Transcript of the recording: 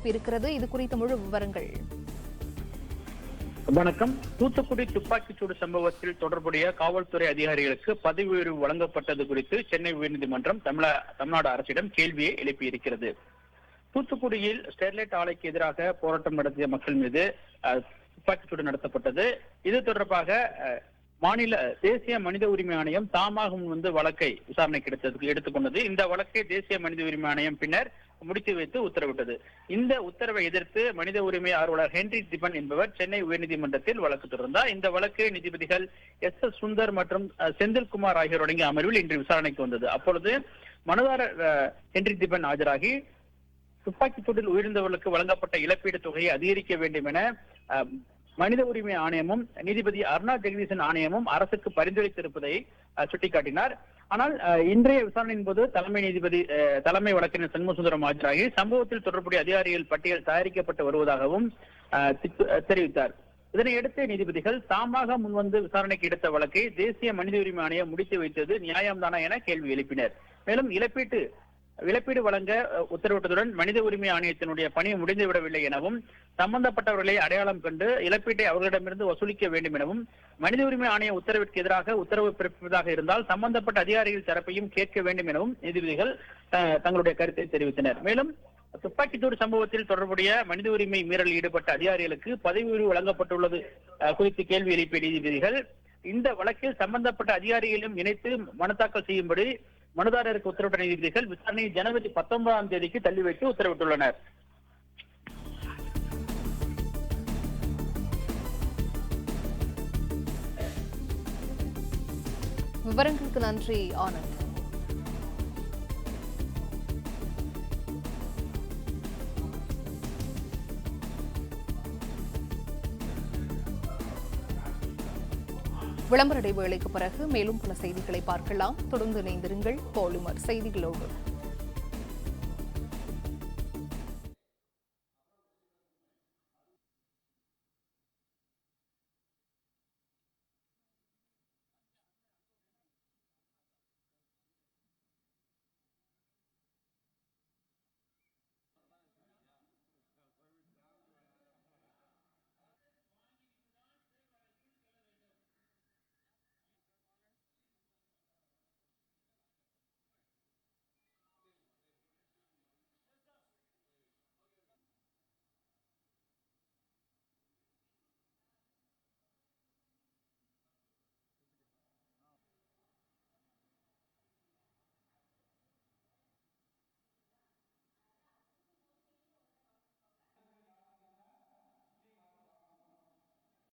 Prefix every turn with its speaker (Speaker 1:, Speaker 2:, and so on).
Speaker 1: எழுப்பியிருக்கிறது. இது குறித்த முழு விவரங்கள்.
Speaker 2: வணக்கம். தூத்துக்குடி துப்பாக்கிச்சூடு சம்பவத்தில் தொடர்புடைய காவல்துறை அதிகாரிகளுக்கு பதவி உயர்வு வழங்கப்பட்டது குறித்து சென்னை உயர்நீதிமன்றம் தமிழ்நாடு அரசிடம் கேள்வியை எழுப்பியிருக்கிறது. தூத்துக்குடியில் ஸ்டெர்லைட் ஆலைக்கு எதிராக போராட்டம் நடத்திய மக்கள் மீது துப்பாக்கிச்சூடு நடத்தப்பட்டது. இது தொடர்பாக மாநில தேசிய மனித உரிமை ஆணையம் தாமாக முன்வந்து வழக்கை விசாரணைக்கு எடுத்துக்கொண்டது. இந்த வழக்கை தேசிய மனித உரிமை ஆணையம் பின்னர் முடித்து வைத்து உத்தரவிட்டது. இந்த உத்தரவை எதிர்த்து மனித உரிமை ஆர்வலர் ஹென்றி திபன் என்பவர் சென்னை உயர்நீதிமன்றத்தில் வழக்கு தொடர்ந்தார். இந்த வழக்கு நீதிபதிகள் எஸ் சுந்தர் மற்றும் செந்தில்குமார் ஆகியோர் அடங்கிய அமர்வில் இன்று விசாரணைக்கு வந்தது. அப்பொழுது மனுதாரர் ஹென்றி திபன் ஆஜராகி துப்பாக்கிச்சூட்டில் உயிரிழந்தவர்களுக்கு வழங்கப்பட்ட இழப்பீடு தொகையை அதிகரிக்க வேண்டும் என மனித உரிமை ஆணையமும் நீதிபதி அருணா ஜெகதீசன் ஆணையமும் அரசுக்கு பரிந்துரைத்திருப்பதை சுட்டிக்காட்டினார். ஆனால் இன்றைய விசாரணையின் போது தலைமை வழக்கறிஞர் சண்முகசுந்தரம் ஆஜராகி சம்பவத்தில் தொடர்புடைய அதிகாரிகள் பட்டியல் தயாரிக்கப்பட்டு வருவதாகவும் தெரிவித்தார். இதனையடுத்து நீதிபதிகள் தாமாக முன்வந்து விசாரணைக்கு எடுத்த வழக்கை தேசிய மனித உரிமை ஆணையம் முடித்து வைத்தது நியாயம்தானா என கேள்வி எழுப்பினர். மேலும் இழப்பீடு வழங்க உத்தரவிட்டதுடன் மனித உரிமை ஆணையத்தினுடைய பணி முடிந்துவிடவில்லை எனவும் சம்பந்தப்பட்டவர்களை அடையாளம் கண்டு இழப்பீட்டை அவர்களிடமிருந்து வசூலிக்க வேண்டும் எனவும் மனித உரிமை ஆணைய உத்தரவிற்கு எதிராக உத்தரவு பிறப்பிப்பதாக இருந்தால் சம்பந்தப்பட்ட அதிகாரிகள் தரப்பையும் கேட்க வேண்டும் எனவும் நீதிபதிகள் தங்களுடைய கருத்தை தெரிவித்தனர். மேலும் துப்பாக்கிச்சூடு சம்பவத்தில் தொடர்புடைய மனித உரிமை மீறலில் ஈடுபட்ட அதிகாரிகளுக்கு பதவி உயர்வு வழங்கப்பட்டுள்ளது குறித்து கேள்வி எழுப்பிய நீதிபதிகள் இந்த வழக்கில் சம்பந்தப்பட்ட அதிகாரிகளையும் இணைத்து மனு தாக்கல் செய்யும்படி மனுதாரருக்கு உத்தரவிட்ட நீதிபதிகள் விசாரணையை ஜனவரி 19ஆம் தேதிக்கு தள்ளி வைத்து உத்தரவிட்டுள்ளனர்.
Speaker 1: விவரங்களுக்கு நன்றி ஆனந்த். விளம்பர இடைவேளைக்கு பிறகு மேலும் பல செய்திகளை பார்க்கலாம். தொடர்ந்து இணைந்திருங்கள் பாலிமர் செய்திகளோடு.